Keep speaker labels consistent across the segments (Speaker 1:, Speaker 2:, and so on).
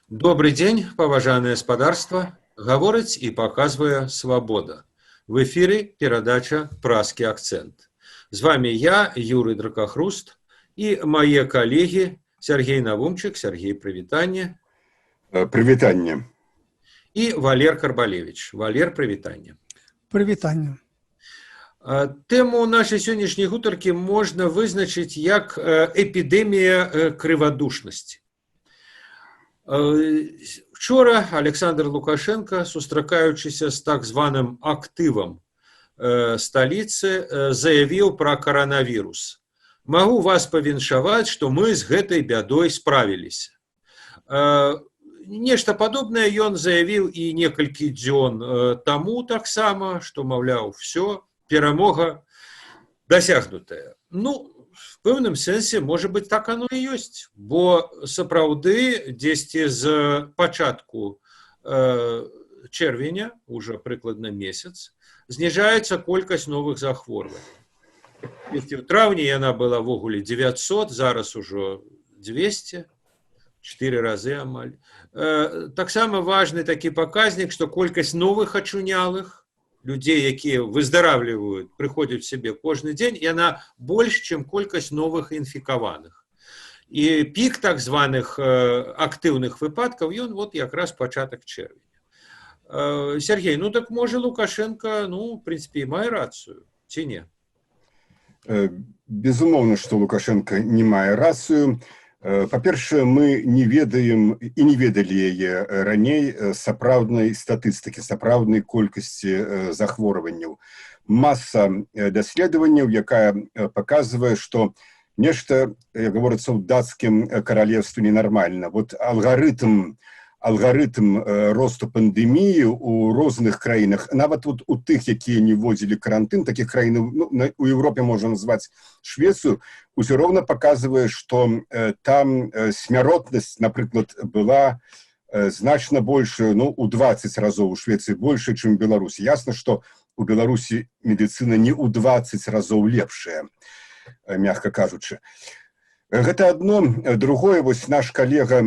Speaker 1: Добрый день, паважанае спадарства. Гаворыць і паказвае свабода. В эфире перадача «Празкі акцент». З вами я, Юрий Дракахруст, и мои коллеги Сергей Навумчик, Сергей, привитание.
Speaker 2: Привитание.
Speaker 1: И Валер Карбалевич. Валер, привитание.
Speaker 3: Привитание.
Speaker 1: Тему нашей сегодняшней гутаркі можно вызначить как эпидемия крывадушности. Вчора Александр Лукашенко, сустракаючыся з так званым актывам сталіцы, заявіў пра каранавірус. Магу вас павіншаваць, што мы з гэтай бядой справіліся. Нешта падобнае ён заявіў і некалькі дзён таму таксама, што, маўляў, всё, перамога дасягнутая. В пэўным сэнсе, можа быць, так оно і ёсць, бо сапраўды дзесьці з пачатку чэрвеня, уже прыкладна месяц, зніжаецца колькасць новых захворванняў. В траўні яна была ввогуле 900, зараз ужо 200, 4 разы амаль. Таксама важны такі паказнік, што колькасць новых ачунялых, людей, якія выздаравліваюць, прыходзяць в себе кожны дзень, яна больш, чым колькасць новых інфікаваных. І пік так званых актыўных выпадкаў, ён вот якраз пачатак чэрвеня. Сергей, так можа Лукашенко, в прынцыпе, мае рацыю, ці не?
Speaker 2: Безумоўна, што Лукашенко не мае рацыю. Па-першае, мы не ведаем і не ведалі яе раней сапраўднай статыстыкі, сапраўднай колькасці захворванняў. Маса даследаванняў, якая паказвае, што нешта, як гаворыцца ў дацкім каралевстве, ненармальна. Вот алгарытм росту пандэміі ў розных краінах, нават вот у тых, якія не вводзілі карантын, такіх краін у Европе можна назваць Швецыю, усё роўна паказвае, што там смяротнасць, напрыклад, была значна большая, у 20 разоў у Швецыі больше, чым у Беларусі. Ясна, што у Беларусі медыцына не ў 20 разоў лепшая, мягка кажучы. Гэта одно. Другое, вось наш калега,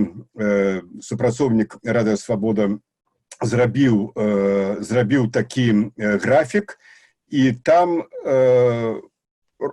Speaker 2: супрацоўнік Радыё Свабода, зрабіў такі графік, і там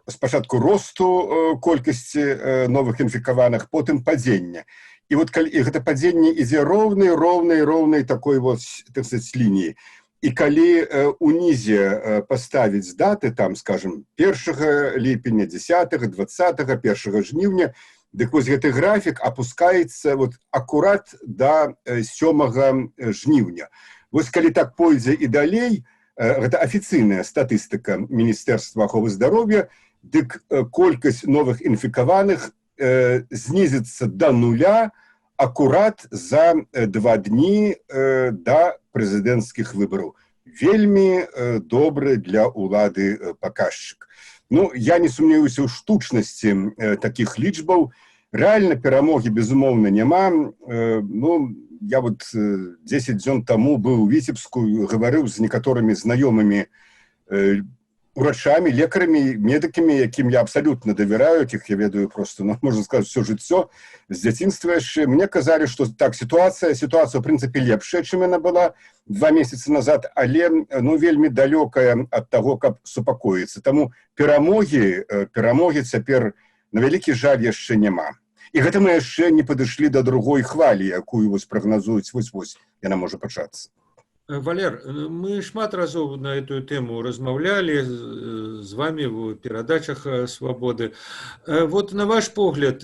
Speaker 2: спачатку росту колькасці новых інфікаваных, потым падзення. І вот гэта падзенне ідзе роўнай такой вот, так сказать, лініі. І калі унізе паставіць даты, там, скажем, 1 ліпеня, 10, 20, 1 жніўня, дык вось гэты графік апускаецца вот акурат да 7 жніўня. Вось калі так пойдзе і далей, гэта афіцыйная статыстыка Міністэрства аховы здароўя, дык колькасць новых інфікаваных знізіцца да нуля акурат за 2 дні да прэзідэнцкіх выбараў. Вельмі добры для ўлады паказчык. Я не сумняваюся ў штучнасці такіх лічбаў. Рэальна перамогі, безумоўна, няма. Я вот 10 дзён таму быў у Віцебску, гаварыў з некаторымі знаёмымі урачамі, лекарамі, медыкамі, якім я абсалютна давяраю, якіх я ведаю просто, можна сказаць, всё жыццё, з дзяцінства яшчэ. Мне казалі, што так, сітуацыя, ў прынцыпе, лепшая, чым яна была 2 месяцы назад, але вельмі далёкая ад таго, каб супакоіцца. Таму перамогі цяпер, на вялікі жаль, яшчэ няма. І гэта мы яшчэ не падышлі да другой хвалі, якую вось прагназуюць, вось яна можа пачацца.
Speaker 1: Валер, мы шмат разоў на эту тему размаўлялі з вами в перадачах «Свабоды». Вот на ваш погляд,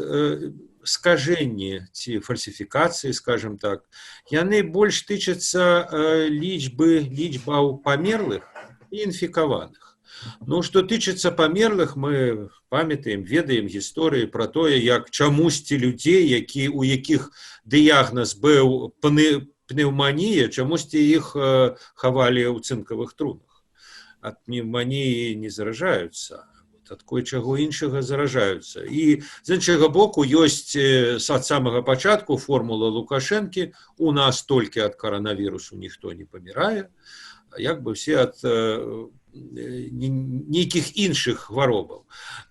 Speaker 1: скажэнні ці фальсіфікацыі, скажем так, яны больш тычацца лічбаў памерлых і інфікаваных. Што тычыцца памерлых, мы памятаем, ведаем гісторыі пра тое, як чамусьці людзей, у якіх дыягназ быў пнеўманія, чамусьці іх хавалі ў цынкавых трунах. Ад пнеўманіі не заражаюцца, ад кое-чаго іншага заражаюцца. І з іншага боку ёсць ад самага пачатку формула Лукашэнкі: у нас толькі ад каранавірусу ніхто не памірае, як бы все ад нейкіх іншых хваробаў.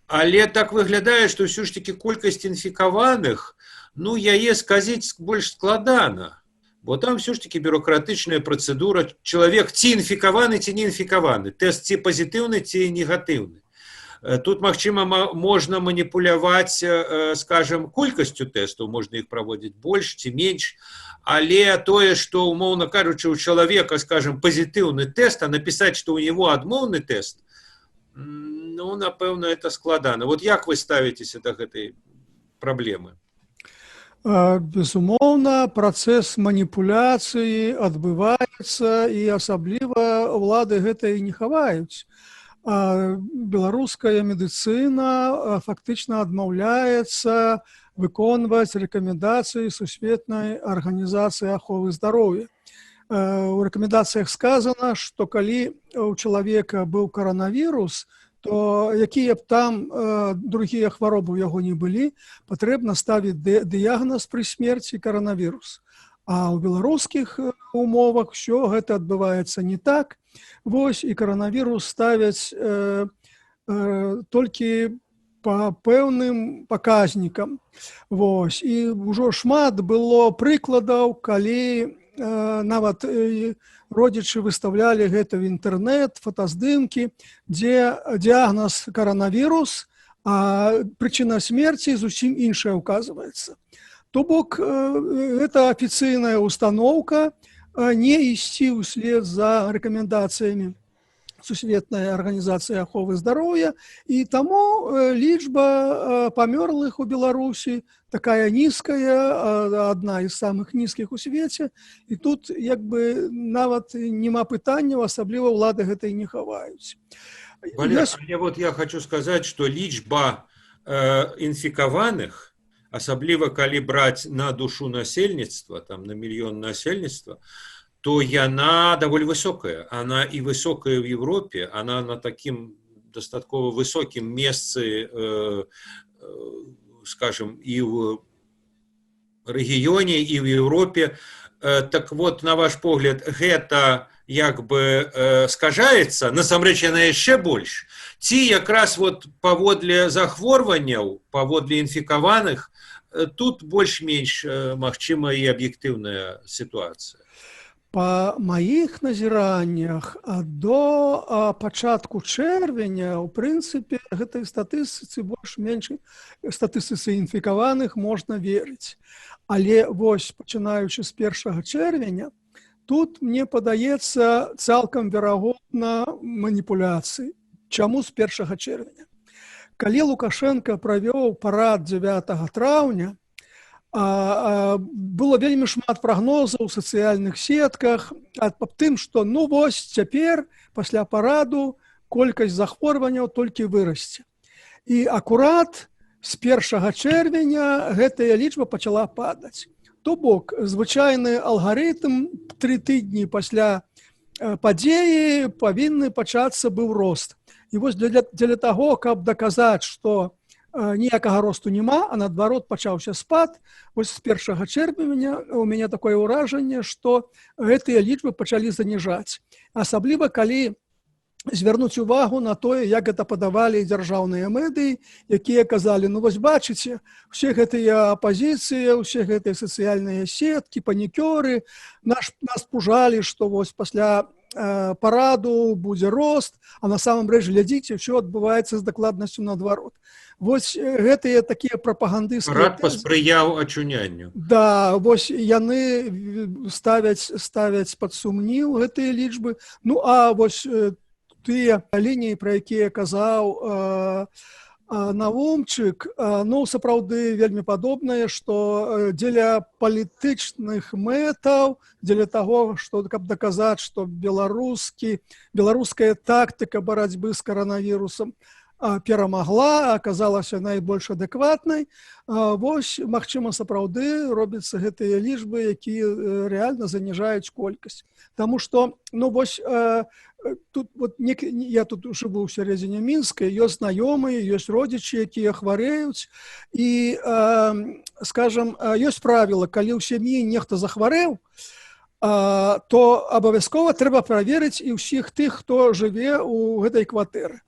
Speaker 1: Але так выглядае, што ўсё ж такі колькасць інфікаваных ну яе сказаць больш складана, бо там все ж таки бюрократычная працэдура, чалавек ці інфікаваны ці не інфікаваны, тэст ці пазітыўны ці негатыўны. Тут, магчыма, можна маніпуляваць, скажем, колькасцю тэстаў, можна іх праводзіць больш ці менш, але тое, што, умоўна кажучы, у чалавека, скажем, пазітыўны тэст, а напісаць, што ў него адмоўны тэст, ну, напэўна, это складана. Вот як вы ставіцеся да гэтай праблемы?
Speaker 3: Безумоўна, працэс маніпуляцыі адбываецца, і асабліва ўлады гэта і не хаваюць. Беларуская медыцына фактычна адмаўляецца выконваць рэкамендацыі Сусветнай арганізацыі аховы здароўя. У рэкамендацыях сказана, што калі у чалавека быў каранавірус, то якія б там другія хваробы ў яго не былі, патрэбна ставіць дыягназ пры смерці каранавірус. А ў беларускіх умовах ўсё гэта адбываецца не так. Вось, і каранавірус ставяць толькі па пэўным паказнікам. Вось, і ўжо шмат было прыкладаў, калі нават родзічы выставлялі гэта в інтэрнэт, фотаздымкі, дзе дыягназ каранавірус, а прычына смерці зусім іншая ўказваецца. То бок, гэта афіцыйная установка, не ісці ўслед за рэкамендацыямі Сусветнай арганізацыі аховы здароўя, і таму лічба памёрлых у Беларусі такая нізкая, адна з самых нізкіх у свеце, і тут як бы нават няма пытанняў, асабліва ўлады гэта і не хаваюць.
Speaker 1: Валерий, вот я хочу сказаць, што лічба інфікаваных, асабліва калі браць на душу насельніцтва, там на мільён насельніцтва, то яна даволі высокая. Она і высокая в Европе, она на такім дастаткова высокім месцы, скажем, і в рэгіёне, і в Европе. Так вот, на ваш погляд, гэта як бы скажаецца, насамрэч яна яшчэ больш, ці якраз вот паводле захворванняў, паводле інфікаваных, тут больш-менш магчыма і аб'ектыўная сітуацыя?
Speaker 3: Па маіх назіраннях до пачатку чэрвеня, у прынцыпе, гэтай статыстыцы больш-менш, статыстыцы інфікаваных можна верыць. Але вось, пачынаючы з 1 чэрвеня, тут, мне падаецца, цалкам верагодна маніпуляцыі. Чаму з 1 чэрвеня? Калі Лукашенко правёў парад 9 траўня, было вельмі шмат прагнозаў у сацыяльных сетках аб тым, што ну вось цяпер пасля параду колькасць захворванняў толькі вырасце. І акурат з 1 чэрвеня гэтая лічба пачала падаць. То бок, звычайны алгарытм 3 тыдні пасля падзеі павінны пачацца быў рост. І вось для таго, каб даказаць, што ніякага росту няма, а наадварот пачаўся спад, вось з 1 чэрвеня у мяне такое ўражанне, што гэтыя лічбы пачалі заніжаць. Асабліва, калі звярнуць увагу на тое, як гэта падавалі дзяржаўныя медыі, якія казалі, ну вось бачыце, усе гэтыя апазіцыі, усе гэтыя сацыяльныя сеткі, панікёры, нас пужалі, што вось пасля параду будзе рост, а на самом рэч, глядзіце, ўсё адбываецца з дакладнасцю наадварот. Вось гэтыя такія прапагандысцкія...
Speaker 1: Парад паспрыяў ачунянню.
Speaker 3: Да, вось яны ставяць пад сумнеў гэтыя лічбы. Ну, а вось тыя лініі, пра якія казаў Навумчык, ну, сапраўды вельмі падобнае, што дзеля палітычных мэтаў, дзеля таго, што, каб даказаць, што беларуская тактыка барацьбы з каранавірусам перамагла, аказалася найбольш адэкватнай. Вось, магчыма, сапраўды робяцца гэтыя лічбы, якія рэальна заніжаюць колькасць. Таму што, ну, вось, тут, вот, я тут жыву ў сярэдзіне Мінска, ёсць знаёмыя, ёсць родзічы, якія хварэюць, і, скажам, ёсць правіла, калі ў сям'і нехта захварэў, то абавязкова трэба праверыць і ўсіх тых, хто жыве ў гэтай кватэры.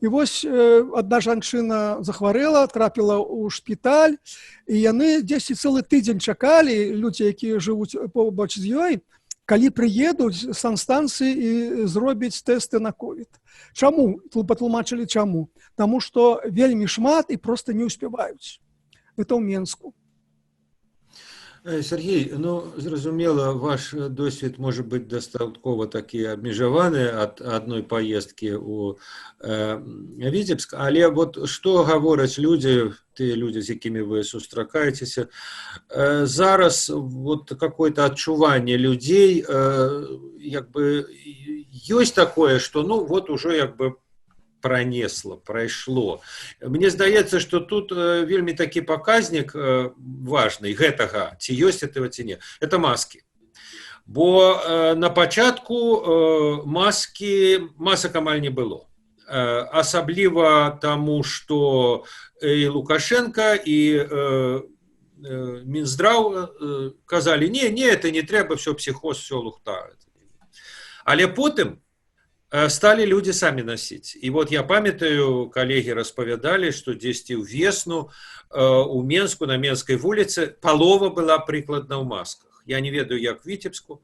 Speaker 3: І вось одна жанчына захварэла, трапіла ў шпіталь, і яны дзесьці цэлы тыдзень чакалі, людзі, якія жывуць побач з ёй, калі прыедуць санстанцыі і зробяць тэсты на ковід. Чаму? Патлумачылі чаму. Таму што вельмі шмат і проста не ўспяваюць. Это ў Менску.
Speaker 1: Сергей, ну, зразумела, ваш досвід може бути дастаткова такі абмежаваны ад адной паездкі ў Віцебск, але вот што гавораць людзі, тыя людзі, з якімі вы сустракаецеся, зараз вот какое-то адчуванне людзей, як бы ёсць такое, што ну вот ужо як бы пронесло, прайшло. Мне здаецца, што тут вельмі такі паказнік важны гэтага, ці ёсць этого, ці не. Это маски. Бо на пачатку масак амаль не было. Асабліва таму, што і Лукашенко, і Мінздраў казалі, не, это не трэба, все психоз, все лухта. Але потым стали люди сами носить. И вот я памятаю, коллеги распавядали, что дзесьці ў весну у Менску, на Менской вуліцы, палова была прыкладна ў масках. Я не ведаю, як в Витебску.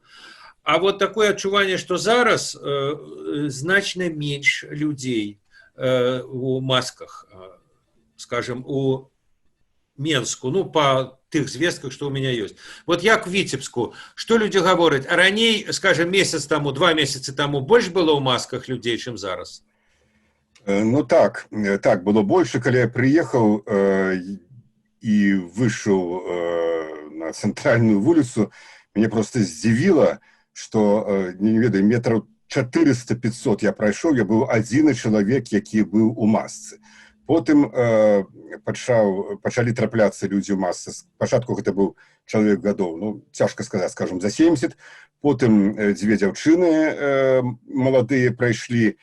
Speaker 1: А вот такое адчуванне, что зараз значна менш людей у масках, скажем, у Менску, ну, по тых звестках, что у меня есть. Вот як в Витебску, что люди говорят? А раней, скажем, месяц тому, 2 месяца тому больше было у масках людей, чем зараз?
Speaker 2: Ну так было больше, когда я приехал и вышел на центральную улицу, меня просто здзівіла, что, не ведаю, метров 400-500 я пройшов, я был один человек, який был у масцы. Потым пачалі трапляцца людзі ў масцы. Спачатку гэта быў чалавек гадоў, ну, цяжка сказаць, скажем, за 70. Потым 2 дзяўчыны маладыя прайшлі.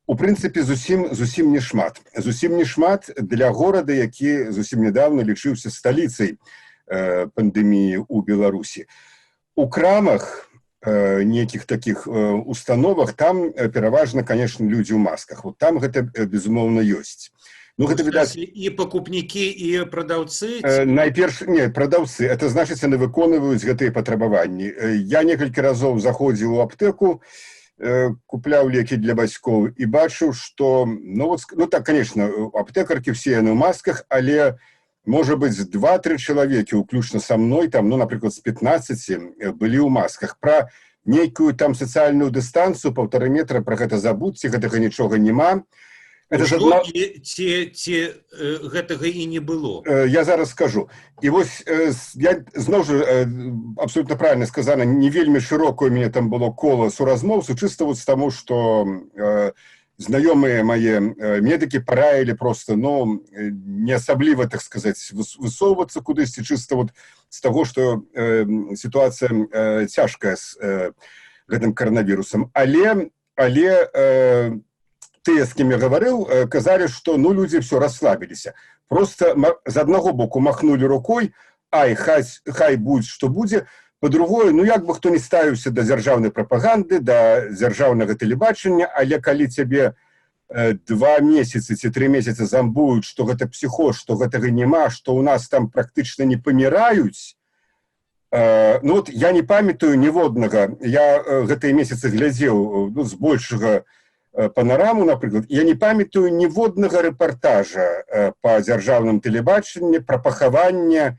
Speaker 2: У прынцыпе, зусім не шмат. Зусім не шмат для горада, які зусім нядаўна лічыўся сталіцай пандэміі ў Беларусі. У крамах, нейкіх такіх установах, там пераважна, конечно, людзі ў масках. Вот там гэта, безумоўна, ёсць. Ну, гэта, відаць,
Speaker 1: і пакупнікі, і прадаўцы?
Speaker 2: Найперш, не, прадаўцы. Это значыць, яны выконваюць гэтыя патрабаванні. Я некалькі разоў заходзіў у аптэку, купляў лекі для бацькоў і бачыў, што, ну так, конечно, аптэкаркі все яны ў масках, але, можа быць, 2-3 чалавекі, уключна са мной, там, ну, напрыклад, з 15 былі ў масках. Пра нейкую там сацыяльную дыстанцыю, 1,5 метра, пра гэта забудьце, гэтага нічога няма.
Speaker 1: Гэтага і не было.
Speaker 2: Я зараз скажу. І вось, я зноў жа, абсолютно правильно сказано, не вельмі шырокае у мяне там было кола суразмоўцаў, чыста вот з таму, што знаёмыя мае медыкі параілі просто, ну, не асабліва, так сказаць, высоўвацца кудысьці, чыста вот з таго, што сітуацыя цяжкая з гэтым каранавірусам. Але тыя, з кім я гаварыў, казалі, што, ну, людзі все расслабіліся. Просто з аднаго боку махнулі рукой, ай, хай будь, што будзе. Па-другое, ну, як бы хто не ставіўся да дзяржаўнай прапаганды, да дзяржаўнага тэлебачання, але калі цябе 2 месяцы ці 3 месяцы замбуюць, што гэта псіхоз, што гэтага няма, што ў нас там практычна не паміраюць, ну, вот я не памятаю ніводнага, я гэтыя месяцы глядзеў, ну, збольшага панораму, напрыклад, я не памятаю ніводнага рэпартажа па дзяржаўным тэлебачанні пра пахаванне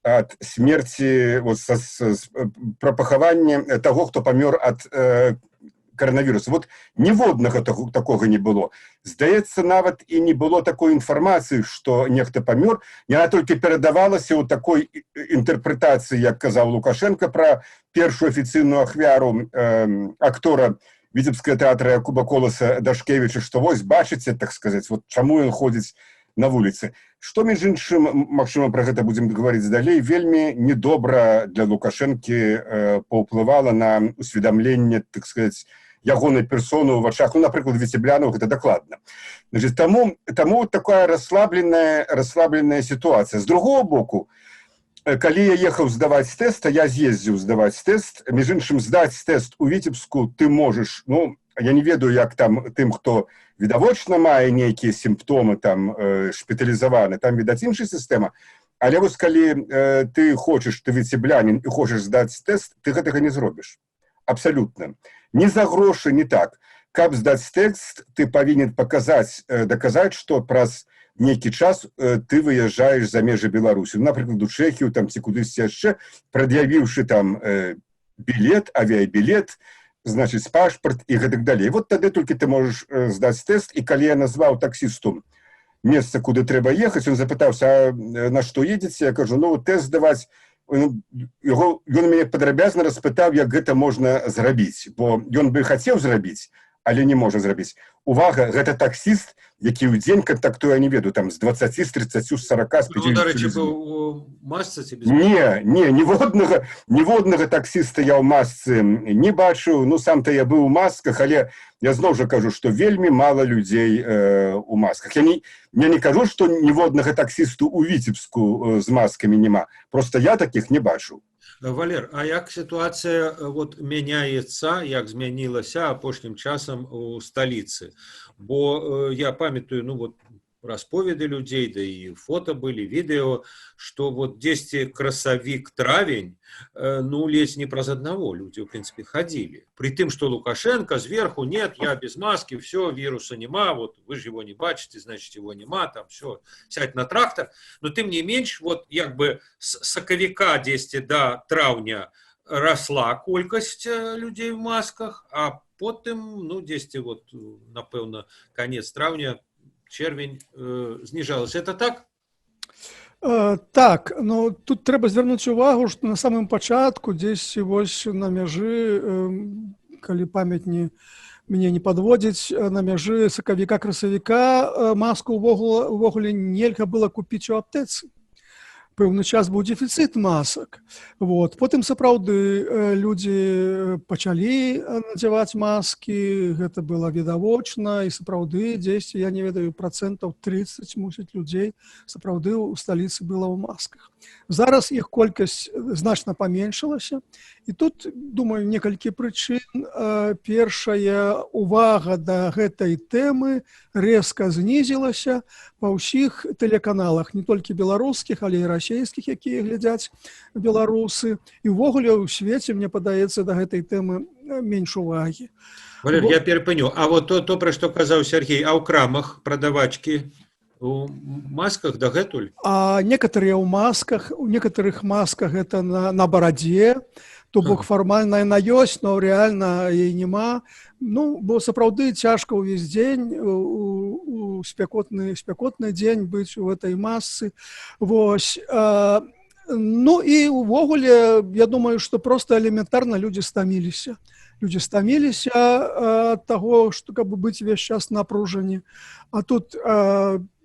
Speaker 2: ад смерці, пра пахаванне таго, хто памёр ад каранавірусу. Вот ніводнага такога не было. Здаецца, нават і не было такой інфармацыі, што нехта памёр. Яна толькі перадавалася ў такой інтэрпрэтацыі, як казаў Лукашенко, пра першую афіцыйную ахвяру актора Витебского театра Якуба Коласа Дашкевича, што вось бачыце, так сказаць, вот чаму ён ходзіць на вуліцы. Што, між іншым, магчыма, пра гэта будзем гаварыць далей, вельмі недобра для Лукашэнкі паўплывала на усведамленне, так сказаць, ягонай персоны ў вачах, ну, напрыклад, віцеблянаў, гэта дакладна. Значит, таму такая расслабленая сітуацыя. З другого боку, калі я ехаў здаваць тэст, я з'ездзіў здаваць тэст, між іншым, здаць тэст у Віцебску ты можаш, ну, я не ведаю, як там тым, хто відавочна мае нейкія сімптомы там шпіталізаваны, там, відаць, іншая сістэма. Але вось калі ты хочаш, ты віцеблянін і хочаш здаць тэст, ты гэтага не зробіш. Абсалютна. Ні за грошы, ні так. Каб здаць тэст, ты павінен даказаць, што праз нейкі час ты выязджаеш за межы Беларусі. Напрыклад, у Чэхію там, ці кудысьці яшчэ, прад'явіўшы там білет, авіябілет, значыць, пашпарт і гэтак далей. Вот тады толькі ты можаш здаць тэст, і калі я назваў таксісту месца, куды трэба ехаць, ён запытаўся, на што едзеце? Я кажу, тэст здаваць. Ён мяне падрабязна распытаў, як гэта можна зрабіць, бо ён бы хацеў зрабіць, але не можа зрабіць. Увага, гэта таксіст, які ў дзень кантактуе, я не ведаю, там, з 20, з 30, з 40, з 50.
Speaker 1: Дарэчы, быў у масцы ці без?
Speaker 2: Не, ніводнага таксіста я ў масцы не бачыў. Сам-то я быў у масках, але я зноў жа кажу, што вельмі мала людзей у масках. Я не кажу, што ніводнага таксісту ў Віцебску з маскамі няма. Просто я такіх не бачыў.
Speaker 1: Валер, а як сітуацыя мяняецца, як змянілася апошнім часам у сталіцы? Бо я памятаю, расповеды людзей, да і фота былі, відэо, што дзесьці красавік-травень, ледзь не праз аднаго людзі, в прынцыпе, хадзілі. Пры тым, што Лукашенко зверху, нет, я без маски, все, вируса нема, вы же его не бачите, значит, его нема, там все, сядь на трактор. Но тым не менш, як бы с сакавіка дзесьці да траўня расла колькасць людзей в масках, а потым, дзесьці, напэўна, канец траўня, червень зніжалася. Это так?
Speaker 3: Так, тут трэба звярнуць увагу, што на самым пачатку, дзесь вось на мяжы, калі памяць мяне не падводзіць, на мяжы сакавіка-красавіка маску увогуле нельга было купіць у аптэцы. Пэўны час быў дэфіцыт масак. Потым сапраўды людзі пачалі надзяваць маскі, гэта было відавочна, і сапраўды дзесьці, я не ведаю, 30% мусіць людзей сапраўды ў сталіцы было ў масках. Зараз іх колькасць значна паменшылася, і тут, думаю, некалькі прычын. Першая, увага да гэтай тэмы рэзка знізілася па ўсіх тэлеканалах, не толькі беларускіх, але і расійскіх, якія глядзяць беларусы. І ўвогуле ў свеце, мне падаецца, да гэтай тэмы менш увагі.
Speaker 1: Валер, я перапыню. А то, пра што казаў Сергей, а ў крамах прадавачкі у масках дагэтуль?
Speaker 3: Некаторыя ў масках, у некаторых масках гэта на барадзе, то бок фармальна яна ёсць, но рэальна яе няма. Бо сапраўды цяжка ўвесь дзень, у спякотны дзень быць у гэтай масцы. І увогуле, я думаю, што проста элементарна людзі стаміліся. Людзі стаміліся ад таго, што каб быць увесь час напружані. А тут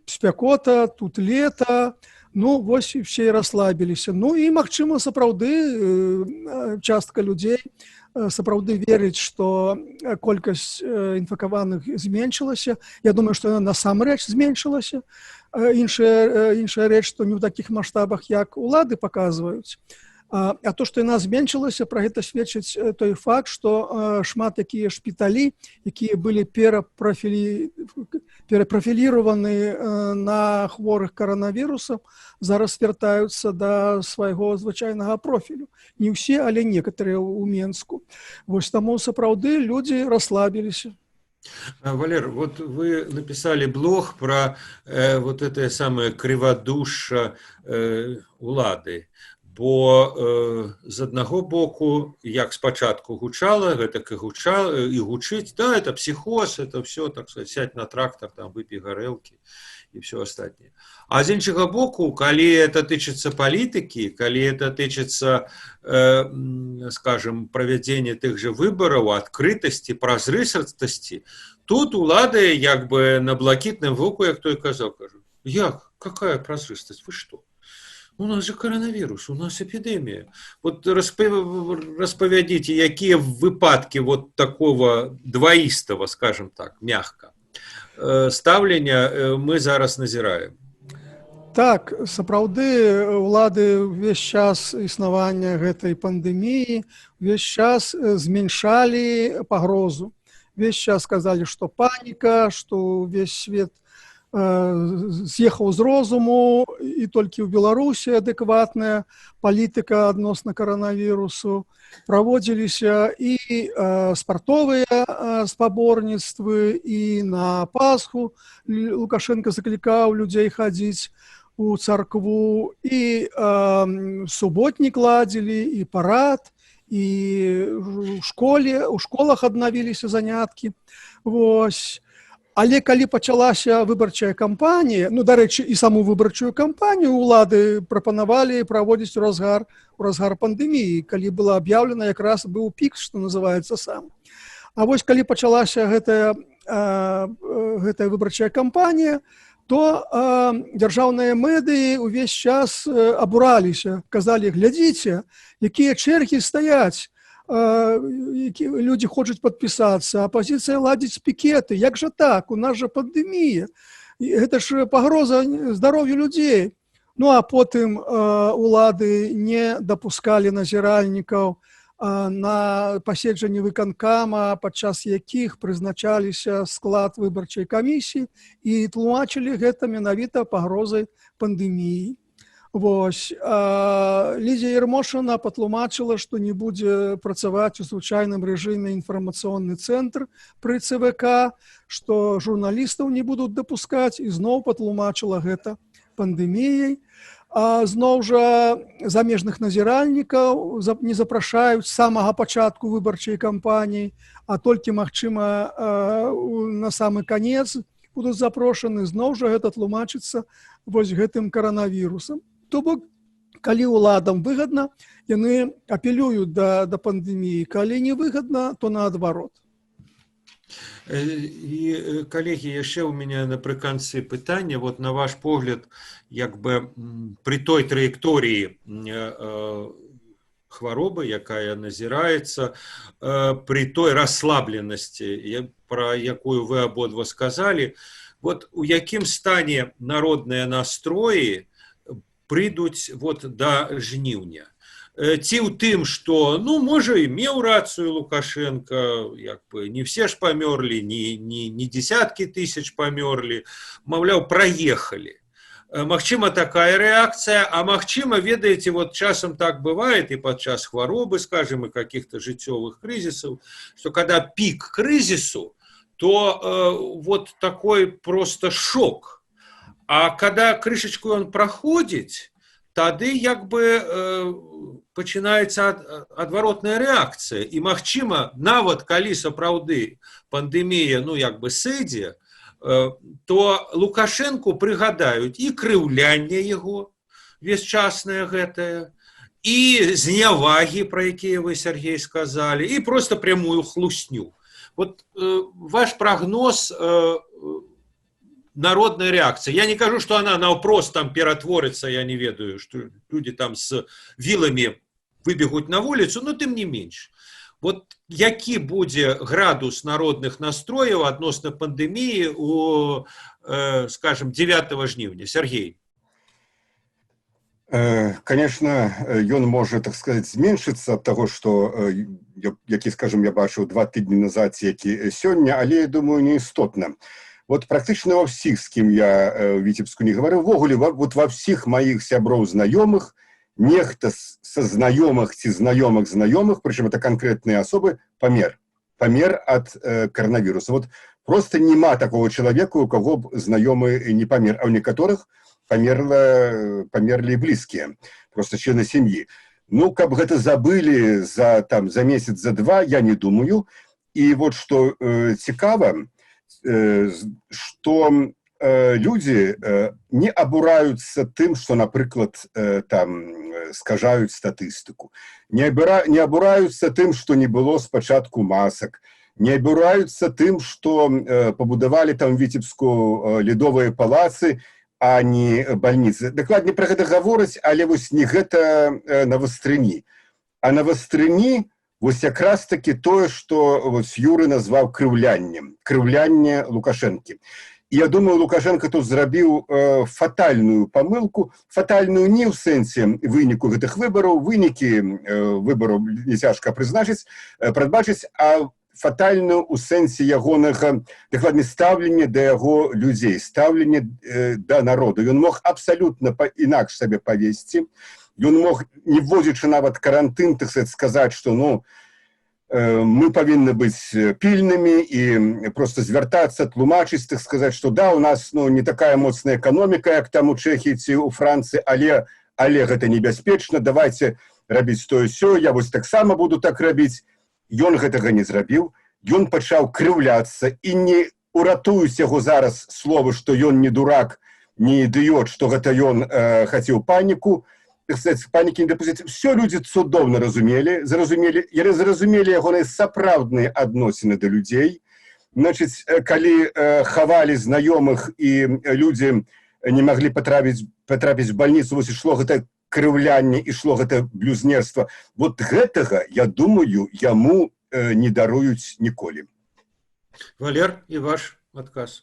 Speaker 3: спякота, тут лета, вось і все расслабіліся. І, магчыма, сапраўды частка людзей сапраўды верыць, што колькасць інфікаваных зменшылася. Я думаю, што яна насамрэч зменшылася. Іншая рэч, што не ў такіх маштабах, як улады паказваюць. А то, што яна зменшылася, пра гэта сведчыць той факт, што шмат якія шпіталі, якія былі перапрафіліраваны на хворых каранавірусам, зараз вяртаюцца да свайго звычайнага профілю. Не ўсе, але некаторыя ў Менску. Таму сапраўды людзі расслабіліся.
Speaker 1: Валер, вы написали блог про это самое криводушие улады. Бо з аднаго боку, як спачатку гучала, гэтак і гучала, і гучыць, да, это психоз, это все, так сказать, сядь на трактор, там, выпей гарэлкі і все астатняе. А з іншага боку, калі это тычыцца палітыкі, калі это тычыцца, скажем, правядзення тых же выбараў, адкрытасці, празрыстасці, тут улады як бы на блакітным воку, як той казаў, кажу, як? Какая празрыстасць? Вы што? У нас же коронавирус, у нас эпидемия. Распавядите, якія выпадки такого двоистого, скажем так, мягко, ставлення мы зараз назіраем?
Speaker 3: Так, сапраўды, улады ўвесь час існавання гэтай пандэміі, увесь час зменшалі пагрозу. весь час сказали, что паника, что весь свет з'ехаў з розуму, і толькі ў Беларусі адэкватная палітыка адносна каранавірусу. Праводзіліся і спартовыя спаборніцтвы, і на Пасху Лукашенко заклікаў людзей хадзіць у царкву, і суботнік ладзілі, і парад, і у школах аднавіліся заняткі. Вось. Але калі пачалася выбарчая кампанія, ну, дарэчы, і саму выбарчую кампанію ўлады прапанавалі праводзіць у разгар пандэміі, калі была аб'яўлена, якраз быў пік, што называецца, сам. А вось калі пачалася гэтая выбарчая кампанія, то дзяржаўныя медыі ўвесь час абураліся, казалі: глядзіце, якія чэргі стаяць, люди хочуць падпісацца, апазіцыя ладзіць пікеты. Як жа так? У нас жа пандэмія. Гэта ж пагроза здароўю людзей. Ну, а потым улады не дапускалі назіральнікаў на паседжанні выканкама, падчас якіх прызначаліся склад выбарчай камісіі, і тлумачылі гэта менавіта пагрозай пандэміі. Вось. Лідія Ярмошына патлумачыла, што не будзе працаваць у звычайным рэжыме інфармацыйны цэнтр пры ЦВК, што журналістаў не будуць дапускаць, і зноў патлумачыла гэта пандэміяй. Зноў жа замежных назіральнікаў не запрашаюць з самага пачатку выбарчай кампаніі, а толькі, магчыма, на самы канец будуць запрошаны. Зноў жа гэта тлумачыцца вось гэтым каранавірусам. То бок, калі ўладам выгадна, яны апелююць да пандэміі, калі не выгадна, то наадварот.
Speaker 1: І, калегі, яшчэ ў мяне напрыканцы пытання, вот на ваш погляд, як бы пры той траекторыі хваробы, якая назіраецца, пры той расслабленасці, пра якую вы абодва сказалі, вот у якім стане народныя настроі прыйдуць вот да жніўня? Ці ў тым, што, ну, можа, і меў рацыю Лукашенко, як бы не все ж памёрлі, не десяткі тысяч памёрлі, маўляў, праехалі. Магчыма, такая рэакцыя, а магчыма, ведаеце, вот часам так бывает і падчас хваробы, скажем, і каких-то жыццёвых крызісаў, што когда пік крызісу, то вот такой просто шок. А когда крышечку он проходит, тады як бы пачынаецца адваротная рэакцыя. І магчыма, нават калі сапраўды пандэмія, ну, як бы сыдзе, то Лукашенку прыгадаюць і крыўлянне яго весьчаснае гэтае, і знявагі, пра якія вы, Сергей, сказалі, і просто прямую хлусню. Вот ваш прогноз народная реакция. Я не кажу, что она наўпрост там ператворится, я не ведаю, что люди там с вилами выбегут на улицу, но тым не менш. Вот які будзе градус народных настрояў адносна пандемии у, скажем, 9 жніўня? Сергей.
Speaker 2: Конечно, ён можа, так сказать, зменшыцца ад таго, што, які, скажем, я бачыў 2 тыдні назад, які сёння, але, я думаю, не істотна. Вот практычна ва ўсіх, з кім я ў Віцебску не гаварыў, ввогуле, вот ва ўсіх маіх сяброў знаёмых, нехта са знаёмых ці знаёмых, прычым это канкрэтныя асобы, памер ад каранавіруса. Вот просто няма такого чалавека, у каго б знаёмы не памер, а ў некаторых памерлі блізкія, просто члены сям'і. Ну, каб гэта забылі за месяц, за 2, я не думаю. І вот што цікава, што людзі не абураюцца тым, што, напрыклад, там скажаюць статыстыку. Не абураюцца тым, што не было спачатку масак. Не абураюцца тым, што пабудавалі там Віцебску ледовыя палацы, а не бальніцы. Дакладней пра гэта гавораць, але вось не гэта на вастрыні. А на вастрыні вось якраз таки тое, што Юры назваў крыўлянне Лукашэнкі. І я думаю, Лукашенко тут зрабіў фатальную памылку, фатальную не ў сэнсе выніку гэтых выбараў, вынікі выбараў не цяжка прадбачыць, а фатальную у сэнсе ягонага, дакладней, стаўлення да яго людзей, стаўлення да народу. Ён мог абсалютна інакш сабе павесці. Ён мог, не вводзячы нават карантын, так сказаць, што мы павінны быць пільнымі і просто звяртацца, тлумачыць, так сказаць, што да, у нас не такая моцная эканоміка, як там у Чэхіі ці у Францыі, але гэта небяспечна, давайце рабіць тое-сё, я вось таксама буду так рабіць. Ён гэтага не зрабіў, ён пачаў крыўляцца, і не уратуюць яго зараз словы, што ён не дурак, не ідыёт, што гэта ён хацеў паніку, панікі не дапусціць. Все людзі цудоўна зразумелі ягоныя сапраўдныя адносіны да людзей. Значыць, калі хавалі знаёмых і людзі не маглі патрапіць в бальніцу, вось ішло гэта крыўлянне, ішло гэта блюзнерства. Вот гэтага, я думаю, яму не даруюць ніколі.
Speaker 1: Валер, і ваш адказ.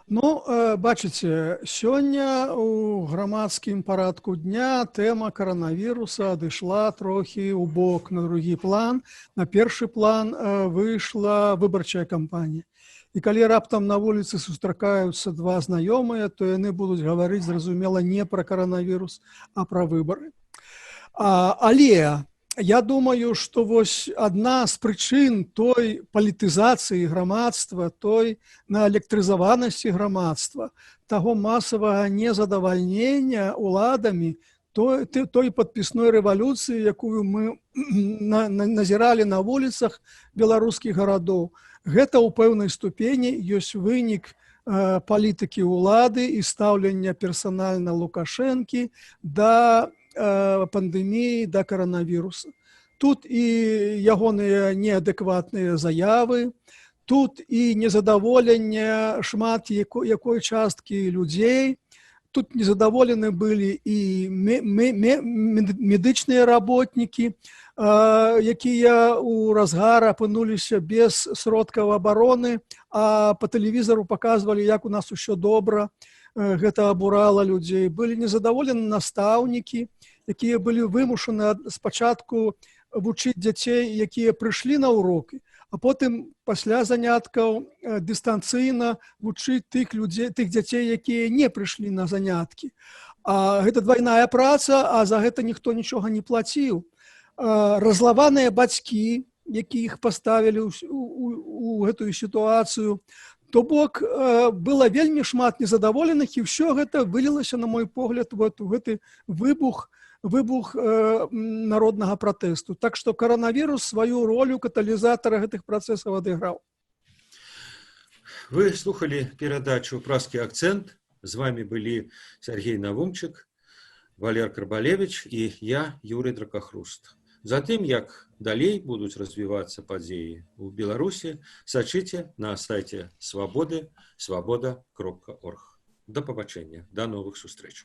Speaker 3: Бачыце, сёння у грамадскім парадку дня тэма каранавіруса адышла трохі ў бок на другі план. На першы план выйшла выбарчая кампанія. І калі раптам на вуліцы сустракаюцца два знаёмыя, то яны будуць гаварыць, зразумела, не пра каранавірус, а пра выбары. Але я думаю, што вось адна з прычын той палітызацыі грамадства, той наэлектрызаванасці грамадства, таго масавага незадавальнення ўладамі, той падпісной рэвалюцыі, якую мы назіралі на вуліцах беларускіх гарадоў, гэта ў пэўнай ступені ёсць вынік палітыкі ўлады і стаўлення персанальна Лукашэнкі да пандэміі, да каранавіруса. Тут і ягоныя неадэкватныя заявы, тут і незадаволенне шмат якой часткі людзей, тут незадаволены былі і медычныя работнікі, якія ў разгар апынуліся без сродкаў абароны, а па тэлевізару паказвалі, як у нас усё добра. Гэта абурала людзей. Былі незадаволены настаўнікі, якія былі вымушаны спачатку вучыць дзяцей, якія прыйшлі на урокі, а потым пасля заняткаў дыстанцыйна вучыць тых дзяцей, якія не прыйшлі на заняткі. Гэта двайная праца, а за гэта ніхто нічога не плаціў. Разлаваныя бацькі, якіх паставілі ў гэтую сітуацыю, то бок было вельмі шмат незадаволеных, і ўсё гэта вылілася, на мой погляд, у гэты выбух народнага пратэсту. Так што каранавірус сваю ролю каталізатара гэтых працэсаў адыграў.
Speaker 1: Вы слухали перадачу «Пражскі акцент». З вами былі Сергей Навумчык, Валер Карбалевич і я, Юрий Дракахруст. Затым, як далей будуць развівацца падзеі ў Беларусі, сачыце на сайце Свабоды, свабода.орг. Да пабачэння, да новых сустрэч.